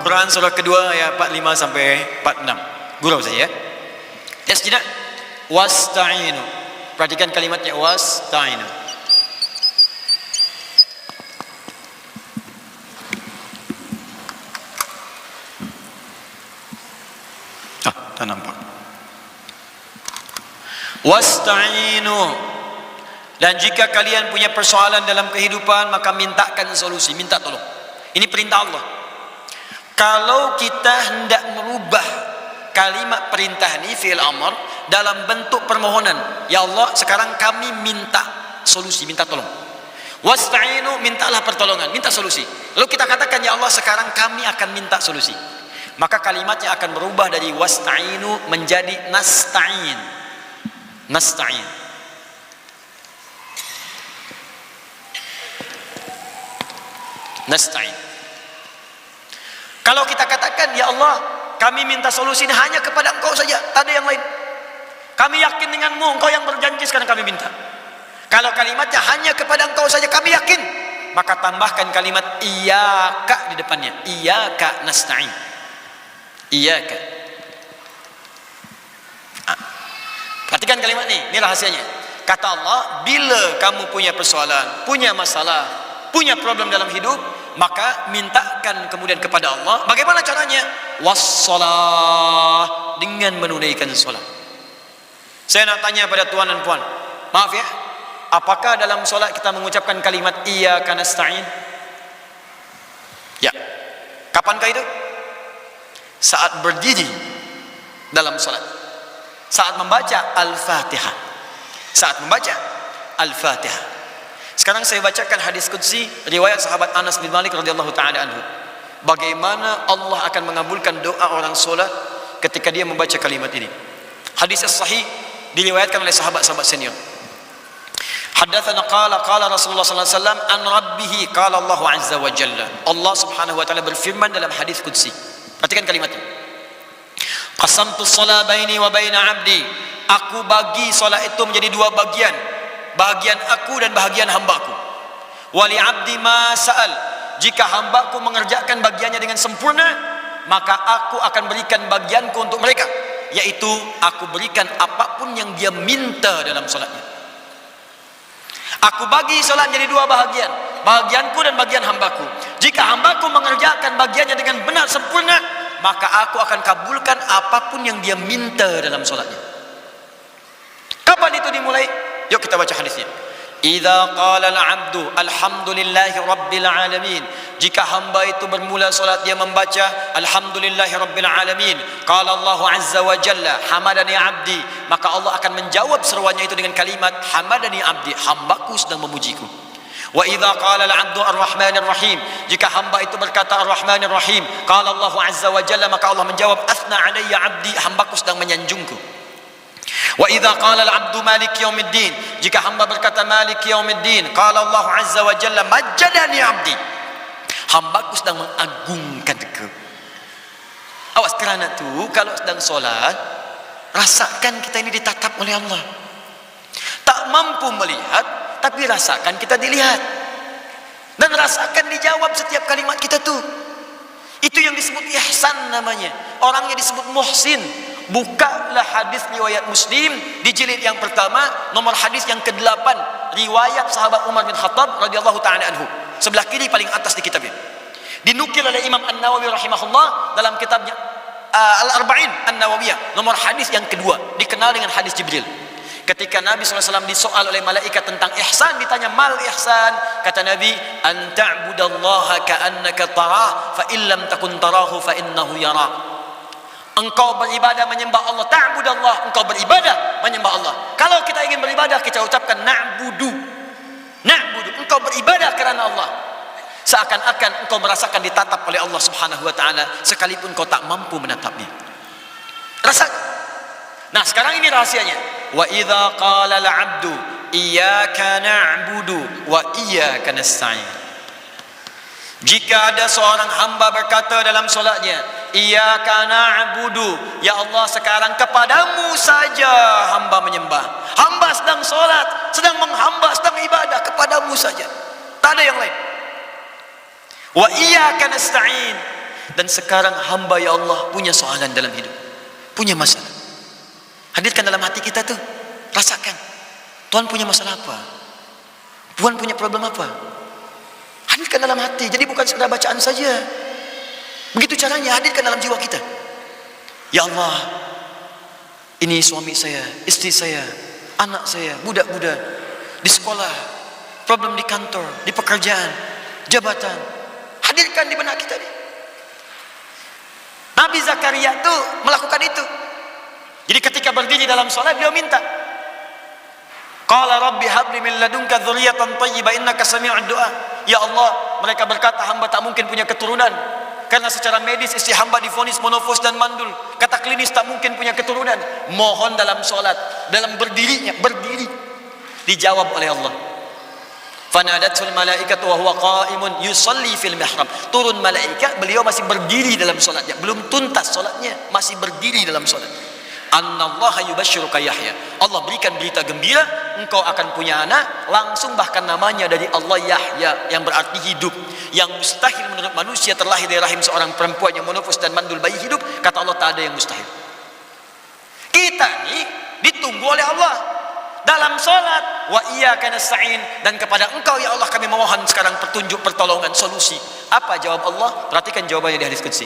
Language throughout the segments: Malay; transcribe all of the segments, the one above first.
Quran surah kedua ayat 45 sampai 46. Gurau saja ya. Tes tidak? Wasta'inu. Perhatikan kalimatnya wasta'inu. Tak nampak. Wasta'inu. Dan jika kalian punya persoalan dalam kehidupan, maka mintakan solusi, minta tolong. Ini perintah Allah. Kalau kita hendak merubah kalimat perintah ini, fi'il amr, dalam bentuk permohonan, ya Allah sekarang kami minta solusi, minta tolong. Wasta'inu, mintalah pertolongan, minta solusi. Lalu kita katakan, ya Allah sekarang kami akan minta solusi. Maka kalimatnya akan berubah dari wasta'inu menjadi nasta'in. Nasta'in. Nasta'in. Kalau kita katakan, ya Allah kami minta solusi ini hanya kepada Engkau saja, tak ada yang lain. Kami yakin denganmu, Engkau yang berjanji, sekarang kami minta. Kalau kalimatnya hanya kepada Engkau saja, kami yakin, maka tambahkan kalimat iyyaka di depannya. Iyyaka nasta'in. Iyyaka. Perhatikan kalimat ini rahasianya. Kata Allah, bila kamu punya persoalan, punya masalah, punya problem dalam hidup, maka mintakan kemudian kepada Allah. Bagaimana caranya? Wassalah, dengan menunaikan solat. Saya nak tanya pada tuan dan puan, maaf ya, apakah dalam solat kita mengucapkan kalimat iyyaka nasta'in? Ya. Kapankah itu? Saat berdiri dalam solat, saat membaca Al-Fatihah, saat membaca Al-Fatihah. Sekarang saya bacakan hadis qudsi riwayat sahabat Anas bin Malik radhiyallahu taala anhu. Bagaimana Allah akan mengabulkan doa orang solat ketika dia membaca kalimat ini. Hadis sahih diriwayatkan oleh sahabat-sahabat senior. Hadatsana qala Rasulullah sallallahu alaihi wasallam an rabbih qala Allah azza wa jalla. Allah Subhanahu wa taala berfirman dalam hadis qudsi. Perhatikan kalimatnya. Qasamtu shalah baini wa baina 'abdi. Aku bagi solat itu menjadi dua bagian. Bahagian aku dan bahagian hambaku. Wali abdi ma sa'al. Jika hambaku mengerjakan bagiannya dengan sempurna, maka aku akan berikan bagianku untuk mereka, yaitu aku berikan apapun yang dia minta dalam solatnya. Aku bagi solat jadi dua bahagian, bahagianku dan bagian hambaku. Jika hambaku mengerjakan bagiannya dengan benar sempurna, maka aku akan kabulkan apapun yang dia minta dalam solatnya. Kapan itu dimulai? Yuk kita baca hadisnya. Idza qala al-'abdu alhamdulillahi rabbil alamin. Jika hamba itu bermula salat dia membaca alhamdulillahi rabbil alamin, qala Allah azza wa jalla hamadani 'abdi, maka Allah akan menjawab seruannya itu dengan kalimat hamadani 'abdi, hambaku sedang memujiku. Wa idza qala al-'abdu ar-rahmanir rahim. Jika hamba itu berkata ar-rahmanir rahim, qala Allah azza wa jalla, maka Allah menjawab athna 'alayya 'abdi, hambaku sedang menyanjungku. Wa idza qala al-'abdu maliki yaumiddin. Jika hamba berkata maliki yaumiddin, qala Allah azza wa jalla majjadani 'abdi, hambaku sedang mengagungkanku. Awas, kerana tu kalau sedang solat, rasakan kita ini ditatap oleh Allah. Tak mampu melihat, tapi rasakan kita dilihat, dan rasakan dijawab setiap kalimat kita tu. Itu yang disebut ihsan namanya. Orangnya disebut muhsin. Bukalah hadis riwayat Muslim di jilid yang pertama, nomor hadis yang ke-8, riwayat sahabat Umar bin Khattab radhiyallahu taala anhu. Sebelah kiri paling atas di kitabnya. Dinukil oleh Imam An-Nawawi rahimahullah dalam kitabnya Al-Arba'in An-Nawawiyah, nomor hadis yang kedua, dikenal dengan hadis Jibril. Ketika Nabi SAW disoal oleh malaikat tentang ihsan, ditanya mal ihsan, kata Nabi, an ta'budallaha ka'annaka tarah, fa illam takun tarahu fa innahu yara. Engkau beribadah menyembah Allah, ta'budallah, engkau beribadah menyembah Allah. Kalau kita ingin beribadah, kita ucapkan na'budu. Na'budu, engkau beribadah kerana Allah. Seakan-akan engkau merasakan ditatap oleh Allah Subhanahu wa taala sekalipun kau tak mampu menatapnya. Rasakan. Nah, sekarang ini rahasianya. Wa idza qala al-'abdu iyyaka na'budu wa iyyaka nasta'in. Jika ada seorang hamba berkata dalam solatnya, iyyaka na'budu, ya Allah sekarang kepadamu saja hamba menyembah. Hamba sedang solat, sedang menghamba, sedang ibadah, kepadamu saja, tak ada yang lain. Wa iyyaka nasta'in. Dan sekarang hamba ya Allah punya soalan dalam hidup, punya masalah. Hadirkan dalam hati kita tuh, rasakan Tuhan punya masalah apa, Tuhan punya problem apa. Hadirkan dalam hati. Jadi bukan sekedar bacaan saja. Begitu caranya, hadirkan dalam jiwa kita. Ya Allah, ini suami saya, istri saya, anak saya, budak-budak di sekolah, problem di kantor, di pekerjaan, jabatan. Hadirkan di benak kita nih. Nabi Zakaria tuh melakukan itu. Jadi ketika berdiri dalam salat, beliau minta, qala rabbi habli min ladunka dzurriyyatan thayyibah innaka sami'ud du'a. Ya Allah, mereka berkata hamba tak mungkin punya keturunan karena secara medis istri hamba divonis monofos dan mandul. Kata klinis tak mungkin punya keturunan. Mohon dalam salat, dalam berdiri dijawab oleh Allah. Fanadatul malaikatu wa huwa qa'imun yusalli fil mihrab. Turun malaikat, beliau masih berdiri dalam salatnya, belum tuntas salatnya, masih berdiri dalam salat. Annallaha yubashshiruka Yahya. Allah berikan berita gembira, engkau akan punya anak, langsung bahkan namanya dari Allah Yahya, yang berarti hidup. Yang mustahil menurut manusia terlahir dari rahim seorang perempuan yang monofos dan mandul bayi hidup, kata Allah tak ada yang mustahil. Kita ini ditunggu oleh Allah dalam salat, wa iyyaka nasta'in, dan kepada engkau ya Allah kami memohon sekarang petunjuk, pertolongan, solusi. Apa jawab Allah? Perhatikan jawabannya di hadis qudsi.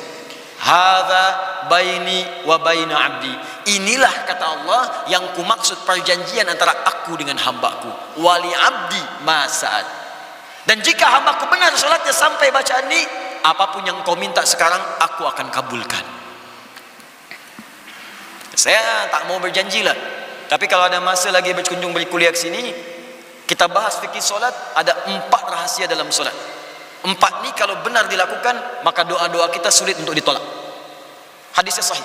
Hadza baini wa baina abdi. Inilah kata Allah yang kumaksud perjanjian antara aku dengan hambaku. Wali abdi masa'ad. Dan jika hambaku benar salatnya sampai bacaan ini, apapun yang kau minta sekarang aku akan kabulkan. Saya tak mau berjanji lah, tapi kalau ada masa lagi berkunjung berkuliah ke sini, kita bahas fikih solat. Ada 4 rahasia dalam solat. 4 ni kalau benar dilakukan, maka doa-doa kita sulit untuk ditolak. Hadisnya sahih.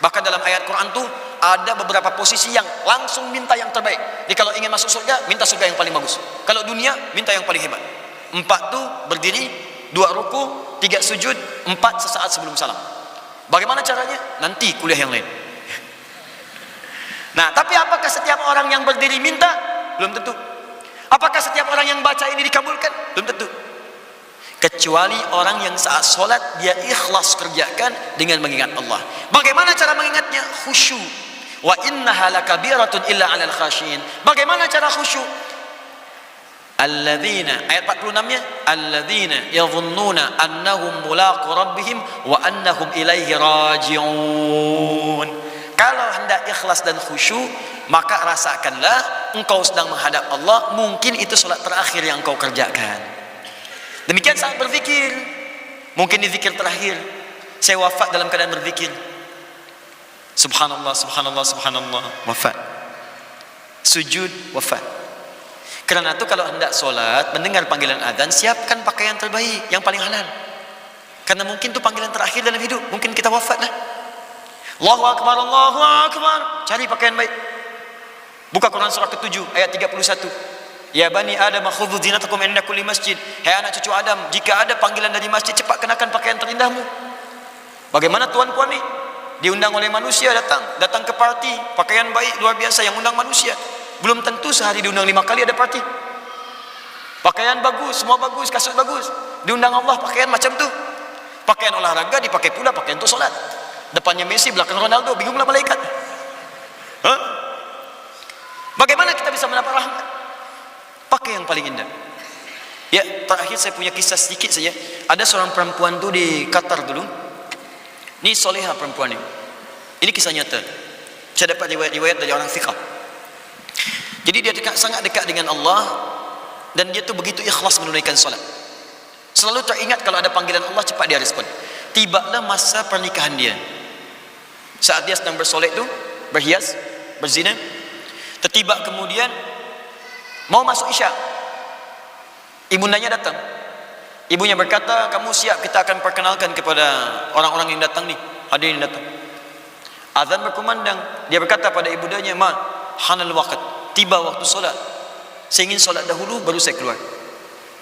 Bahkan dalam ayat Quran tu ada beberapa posisi yang langsung minta yang terbaik. Jadi kalau ingin masuk surga, minta surga yang paling bagus. Kalau dunia, minta yang paling hebat. 4 tu berdiri, 2 ruku, 3 sujud, 4 sesaat sebelum salam. Bagaimana caranya? Nanti kuliah yang lain. Nah, tapi apakah setiap orang yang berdiri minta? Belum tentu. Apakah setiap orang yang baca ini dikabulkan? Belum tentu. Kecuali orang yang saat solat dia ikhlas kerjakan dengan mengingat Allah. Bagaimana cara mengingatnya? Khusyuk. Wa innaha lakabiratun illa 'alal khasyin. Bagaimana cara khusyuk? Alladzina, ayat 46-nya, alladzina yadhunnuna annahum mulaqu rabbihim wa annahum ilaihi raji'un. Kalau hendak ikhlas dan khusyuk, maka rasakanlah engkau sedang menghadap Allah. Mungkin itu solat terakhir yang engkau kerjakan. Demikian saat berzikir, mungkin di zikir terakhir saya wafat dalam keadaan berzikir, subhanallah, subhanallah, subhanallah, wafat. Sujud, wafat. Karena itu kalau hendak solat, mendengar panggilan azan, siapkan pakaian terbaik, yang paling halal. Karena mungkin itu panggilan terakhir dalam hidup, mungkin kita wafat lah. Allahu Akbar, Allahu Akbar. Cari pakaian baik. Buka Quran surah ke-7 ayat 31. Ya bani Adam khudhu zinatakum inda kulli masjid. Hai anak cucu Adam, jika ada panggilan dari masjid, cepat kenakan pakaian terindahmu. Bagaimana tuan-puan ni? Diundang oleh manusia, datang ke parti, pakaian baik luar biasa yang undang manusia. Belum tentu sehari diundang 5 kali ada parti. Pakaian bagus, semua bagus, kasut bagus. Diundang Allah pakaian macam tu. Pakaian olahraga dipakai pula pakaian untuk solat. Depannya Messi, belakang Ronaldo, bingunglah malaikat. Bagaimana kita bisa mendapat rahmat? Pakai yang paling indah. Ya, terakhir saya punya kisah sedikit saja. Ada seorang perempuan tu di Qatar dulu. Ini solehah perempuan ini. Ini kisah nyata. Saya dapat riwayat-riwayat dari orang fiqh. Jadi dia sangat dekat dengan Allah, dan dia tu begitu ikhlas menunaikan solat. Selalu teringat kalau ada panggilan Allah, cepat dia respon. Tibalah masa pernikahan dia. Saat dia sedang bersolek tu, berhias, berzina, tertiba kemudian mau masuk isyak. Ibundanya datang. Ibunya berkata, kamu siap, kita akan perkenalkan kepada orang-orang yang datang ni, hadirin yang datang. Azan berkumandang. Dia berkata pada ibundanya, ma hanal waqt, tiba waktu solat. Saya ingin solat dahulu baru saya keluar.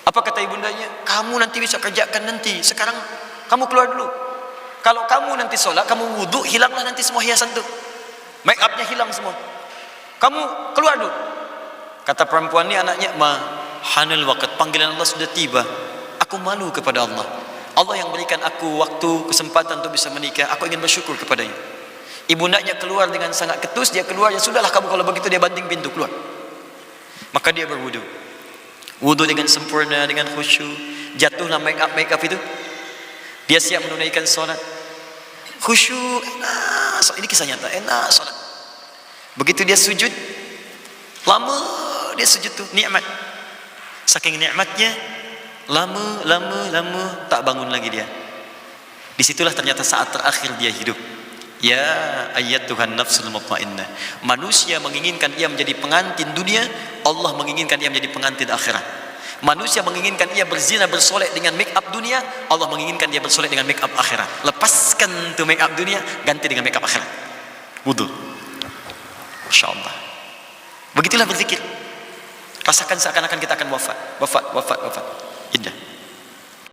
Apa kata ibundanya? Kamu nanti bisa kerjakan nanti, sekarang kamu keluar dulu. Kalau kamu nanti solat, kamu wudhu, hilanglah nanti semua hiasan tu, make upnya hilang semua. Kamu keluar dulu. Kata perempuan ni anaknya, ma hanal waqt, panggilan Allah sudah tiba. Aku malu kepada Allah. Allah yang berikan aku waktu, kesempatan untuk bisa menikah, aku ingin bersyukur kepadanya. Ibu naknya keluar dengan sangat ketus, dia keluar, ya sudahlah kamu kalau begitu, dia banting pintu keluar. Maka dia berwudu. Wudu dengan sempurna, dengan khusyuk. Jatuhlah make up itu. Dia siap menunaikan solat. Khusyuk, enak. Ini kisah nyata, enak solat. Begitu dia sujud, lama dia sujud tuh, nikmat. Saking nikmatnya, lama tak bangun lagi dia. Disitulah ternyata saat terakhir dia hidup. Ya ayyatuhan nafsul mutmainnah. Manusia menginginkan ia menjadi pengantin dunia, Allah menginginkan ia menjadi pengantin akhirat. Manusia menginginkan ia berzina bersolek dengan make up dunia, Allah menginginkan dia bersolek dengan make up akhirat. Lepaskan tu make up dunia, ganti dengan make up akhirat. Wudu. Masyaallah. Begitulah berzikir. Rasakan seakan-akan kita akan wafat. Indah.